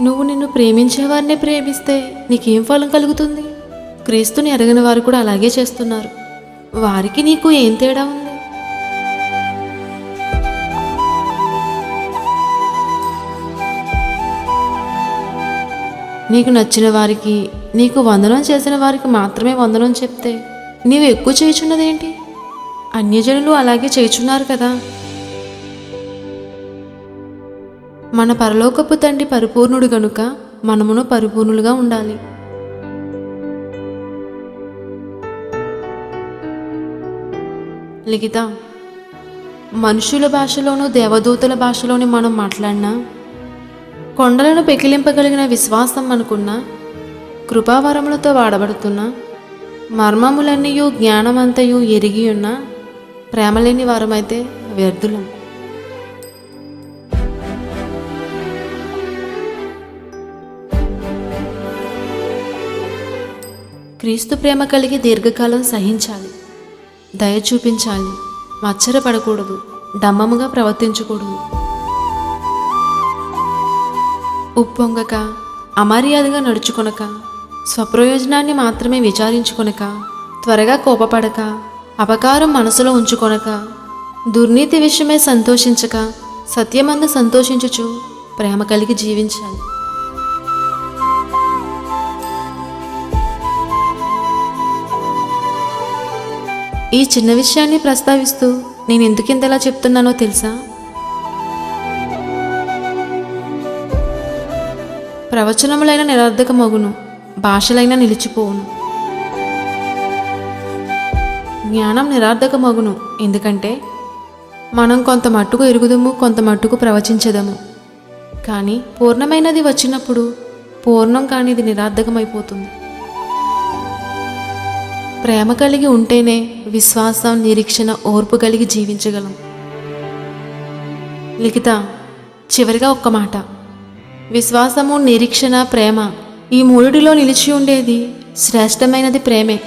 నువ్వు నిన్ను ప్రేమించేవారినే ప్రేమిస్తే నీకేం ఫలం కలుగుతుంది? క్రీస్తుని ఎరగని వారు కూడా అలాగే చేస్తున్నారు. వారికి నీకు ఏం తేడా ఉంది? నీకు నచ్చిన వారికి, నీకు వందనం చేసిన వారికి మాత్రమే వందనం చెప్తే నీవు ఎక్కువ చేయుచున్నదేంటి? అన్యజనులు అలాగే చేయుచున్నారు కదా. మన పరలోకపు తండ్రి పరిపూర్ణుడు గనుక మనమును పరిపూర్ణులుగా ఉండాలి. లిఖిత, మనుషుల భాషలోనూ దేవదూతల భాషలోని మనం మాట్లాడినా, కొండలను పెకిలింపగలిగిన విశ్వాసం మనకున్న, కృపావరములతో వాడబడుతున్న, మర్మములన్నీయు జ్ఞానమంతయు ఎరిగి ఉన్న ప్రేమలేని వారమైతే వ్యర్థులం. క్రీస్తు ప్రేమ కలిగి దీర్ఘకాలం సహించాలి, దయ చూపించాలి, మచ్చరపడకూడదు, డమ్మముగా ప్రవర్తించకూడదు, ఉప్పొంగక, అమర్యాదగా నడుచుకొనక, స్వప్రయోజనాన్ని మాత్రమే విచారించుకొనక, త్వరగా కోపపడక, అపకారం మనసులో ఉంచుకొనక, దుర్నీతి విషయమే సంతోషించక, సత్యమందు సంతోషించుచు ప్రేమ కలిగి జీవించాలి. ఈ చిన్న విషయాన్ని ప్రస్తావిస్తూ నేను ఎందుకింతలా చెప్తున్నానో తెలుసా? ప్రవచనములైన నిరర్ధకమగును, భాషలైన నిలిచిపోవును. జ్ఞానం నిరర్ధకమగును, ఎందుకంటే మనం కొంత మట్టుకు ఎరుగుదము, కొంత మట్టుకు ప్రవచించదము. కానీ పూర్ణమైనది వచ్చినప్పుడు పూర్ణం కానిది నిరర్ధకమైపోతుంది. ప్రేమ కలిగి ఉంటేనే విశ్వాసం, నిరీక్షణ, ఓర్పు కలిగి జీవించగలం. లిఖిత, చివరిగా ఒక్క మాట. విశ్వాసము, నిరీక్షణ, ప్రేమ, ఈ మూడిలో నిలిచి ఉండేది శ్రేష్టమైనది ప్రేమే.